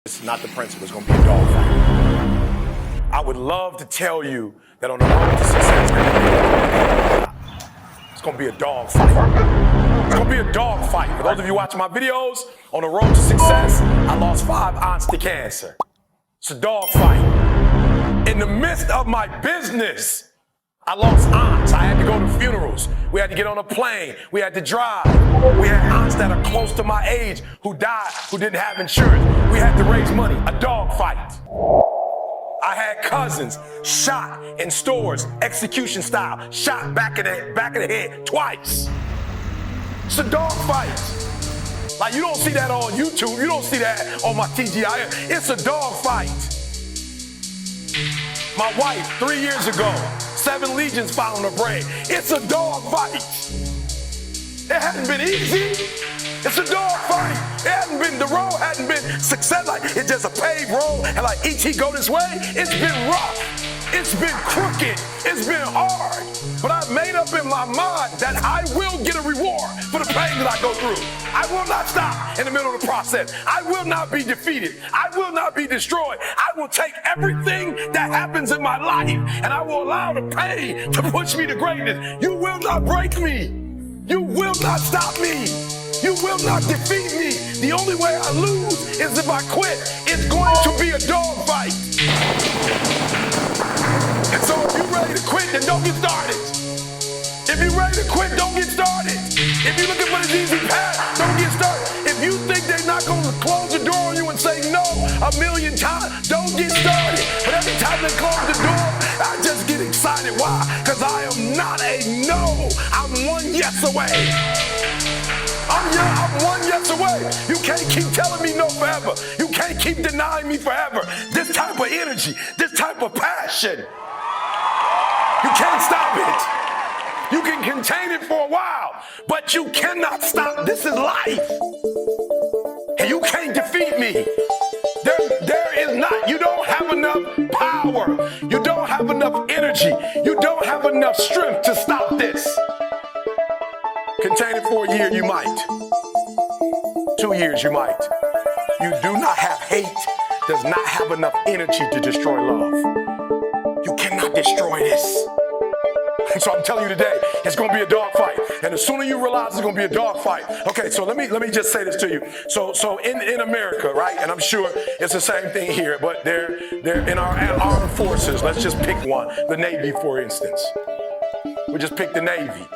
It's not the principle, it's gonna be a dogfight. I would love to tell you that on the road to success, it's gonna be a dogfight. It's gonna be a dogfight. For those of you watching my videos, on the road to success, I lost 5 aunts to cancer. It's a dogfight. In the midst of my business, I lost aunts. I had to go to funerals. We had to get on a plane. We had to drive. We had aunts that are close to my age who died, who didn't have insurance. We had to raise money. A dog fight. I had cousins shot in stores, execution style, shot back of the head twice. It's a dog fight. Like, you don't see that on YouTube. You don't see that on my TGIF. It's a dog fight. My wife, 3 years ago, 7 legions found her brain. It's a dog fight. It hadn't been easy. It's a dog fight. The road hadn't been success. Like, it's just a paved road, and like E.T. go this way. It's been rough. It's been crooked. It's been hard. But I've made up in my mind that I will get a reward for the pain that I go through. I will not stop in the middle of the process. I will not be defeated. I will not be destroyed. I will take everything that happens in my life and I will allow the pain to push me to greatness. You will not break me. You will not stop me. You will not defeat me. The only way I lose is if I quit. It's going to be a dog fight. And so if you're ready to quit, then don't get started. If you're ready to quit, don't get started. If you're looking for this easy path, don't get started. If you think they're not going to close the door on you and say no 1,000,000 times, don't get started. But every time they close the door, I just get excited. Why? Because I am not a no. I'm one yes away. I'm one yes away. You can't keep telling me no forever. You can't keep denying me forever. This type of energy, this type of passion, you can't stop it. You can contain it for a while, but you cannot stop. This is life. And you can't defeat me. There is not. You don't have enough power. You don't have enough energy. You don't have enough strength to stop this. Contain it for a year, you might. 2 years, you might. You do not have hate, does not have enough energy to destroy love. You cannot destroy this. So I'm telling you today, it's going to be a dog fight. And the sooner you realize it's going to be a dog fight. Okay, so let me just say this to you. So in America, right, and I'm sure it's the same thing here, but they're in our armed forces. Let's just pick one, the Navy, for instance. We just pick the Navy.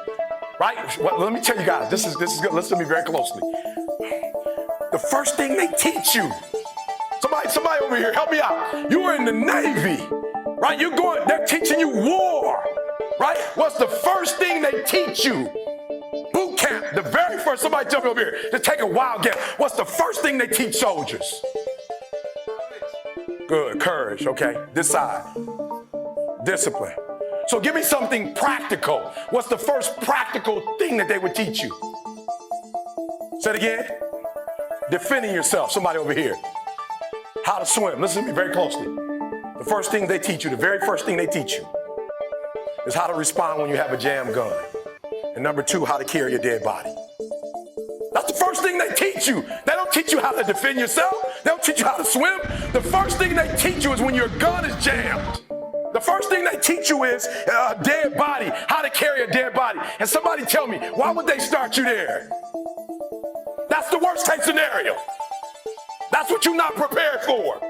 Right? Well, let me tell you guys, this is good. Listen to me very closely. The first thing they teach you, somebody over here, help me out. You are in the Navy, right? They're teaching you war, right? What's the first thing they teach you? Boot camp, the very first, somebody tell me over here, to take a wild guess. What's the first thing they teach soldiers? Good, courage, okay. Decide, discipline. So give me something practical. What's the first practical thing that they would teach you? Say it again. Defending yourself. Somebody over here. How to swim. Listen to me very closely. The first thing they teach you, the very first thing they teach you, is how to respond when you have a jam gun. And number 2, how to carry a dead body. That's the first thing they teach you. They don't teach you how to defend yourself. They don't teach you how to swim. The first thing they teach you is when your gun is jammed. The first thing they teach you is a dead body, how to carry a dead body. And somebody tell me, why would they start you there? That's the worst case scenario. That's what you're not prepared for.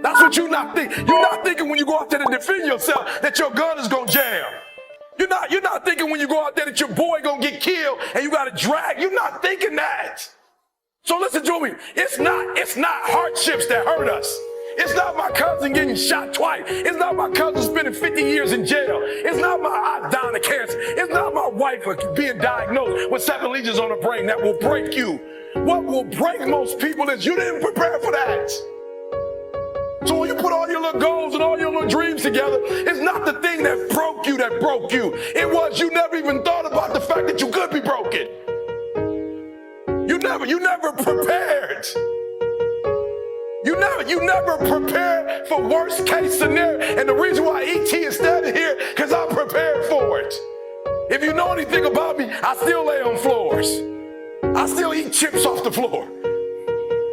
That's what you're not thinking. You're not thinking when you go out there to defend yourself that your gun is going to jam. You're not thinking when you go out there that your boy going to get killed and you got to drag. You're not thinking that. So listen to me. It's not hardships that hurt us. It's not my cousin getting shot twice. It's not my cousin spending 50 years in jail. It's not my aunt dying of cancer. It's not my wife being diagnosed with 7 legions on her brain that will break you. What will break most people is you didn't prepare for that. So when you put all your little goals and all your little dreams together, it's not the thing that broke you. It was you never even thought about the fact that you could be broken. You never prepared. You never prepare for worst case scenario. And the reason why E.T. is standing here, because I'm prepared for it. If you know anything about me, I still lay on floors. I still eat chips off the floor.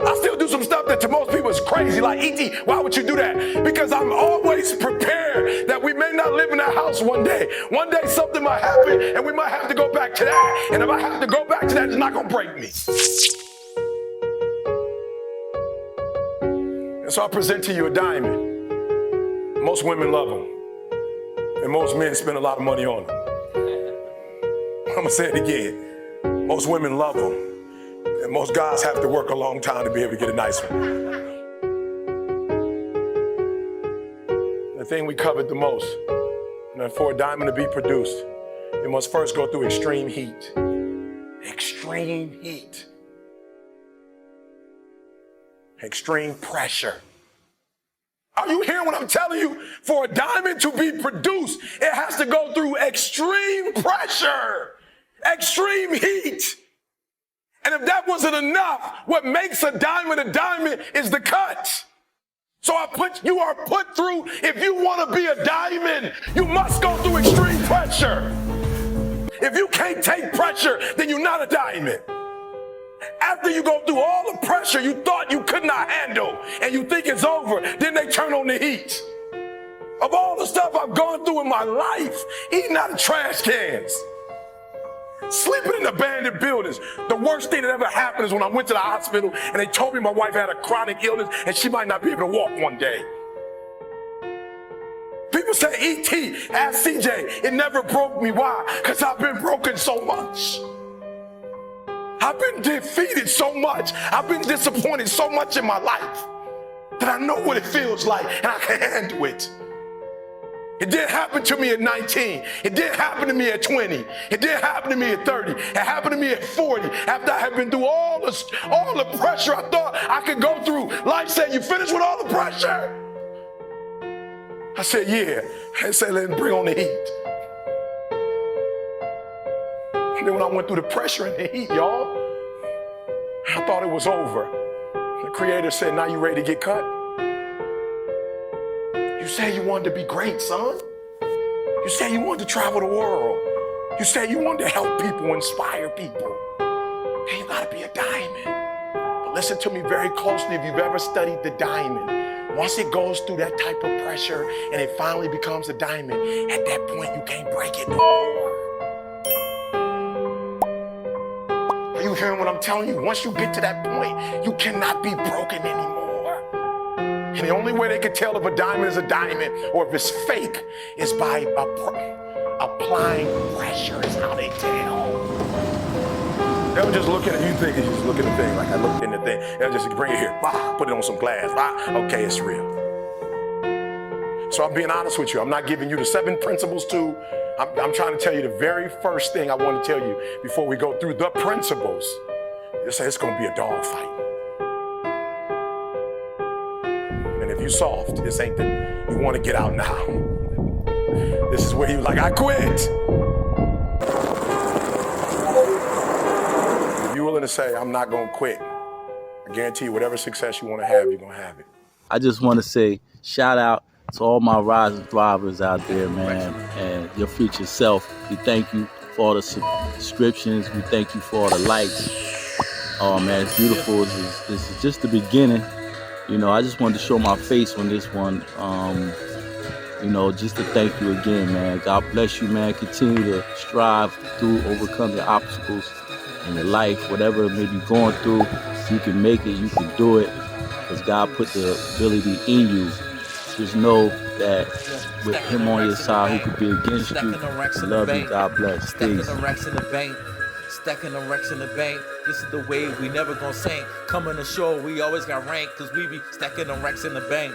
I still do some stuff that to most people is crazy, like E.T., why would you do that? Because I'm always prepared that we may not live in that house one day. One day something might happen and we might have to go back to that. And if I have to go back to that, it's not gonna break me. And so I present to you a diamond. Most women love them. And most men spend a lot of money on them. I'm gonna say it again. Most women love them. And most guys have to work a long time to be able to get a nice one. The thing we covered the most, and for a diamond to be produced, it must first go through extreme heat. Extreme heat. Extreme pressure. Are you hearing what I'm telling you? For a diamond to be produced, it has to go through extreme pressure, extreme heat. And if that wasn't enough, what makes a diamond is the cut. So you are put through, if you want to be a diamond, you must go through extreme pressure. If you can't take pressure, then you're not a diamond. After you go through all the pressure you thought you could not handle and you think it's over, then they turn on the heat. Of all the stuff I've gone through in my life, eating out of trash cans, sleeping in abandoned buildings. The worst thing that ever happened is when I went to the hospital and they told me my wife had a chronic illness and she might not be able to walk one day. People say, E.T., ask CJ, it never broke me. Why? Because I've been broken so much. I've been defeated so much. I've been disappointed so much in my life that I know what it feels like and I can handle it. It didn't happen to me at 19. It didn't happen to me at 20. It didn't happen to me at 30. It happened to me at 40 after I had been through all the pressure I thought I could go through. Life said, you finished with all the pressure? I said, yeah. I said, let's bring on the heat. And then when I went through the pressure and the heat, y'all, I thought it was over. The Creator said, now you ready to get cut? You said you wanted to be great, son. You said you wanted to travel the world. You said you wanted to help people, inspire people. Then you gotta be a diamond. But listen to me very closely if you've ever studied the diamond. Once it goes through that type of pressure and it finally becomes a diamond, at that point you can't break it no more. Are you hearing what I'm telling you? Once you get to that point, you cannot be broken anymore. And the only way they can tell if a diamond is a diamond or if it's fake is by applying pressure is how they tell. They'll just look at it. You think you just look at the thing like I looked in the thing. They'll just bring it here. Bah, put it on some glass. Bah, okay, it's real. So I'm being honest with you. I'm not giving you the 7 principles to. I'm trying to tell you the very first thing I want to tell you before we go through the principles. They say it's going to be a dog fight. And if you soft, this ain't you want to get out now. This is where you like, I quit. If you're willing to say, I'm not going to quit, I guarantee you whatever success you want to have, you're going to have it. I just want to say shout out to all my rising thrivers out there, man, and your future self. We thank you for all the subscriptions. We thank you for all the likes. Oh, man, it's beautiful. This is just the beginning. You know, I just wanted to show my face on this one, you know, just to thank you again, man. God bless you, man. Continue to strive through, overcome your obstacles in your life, whatever it may be going through. You can make it, you can do it, because God put the ability in you. Just know that with Him on your side, who could be against you. I love you. God bless. Stacking the racks in the bank. Stacking the racks in the bank. This is the way we never gonna sink. Coming ashore, we always got rank, cause we be stacking the racks in the bank.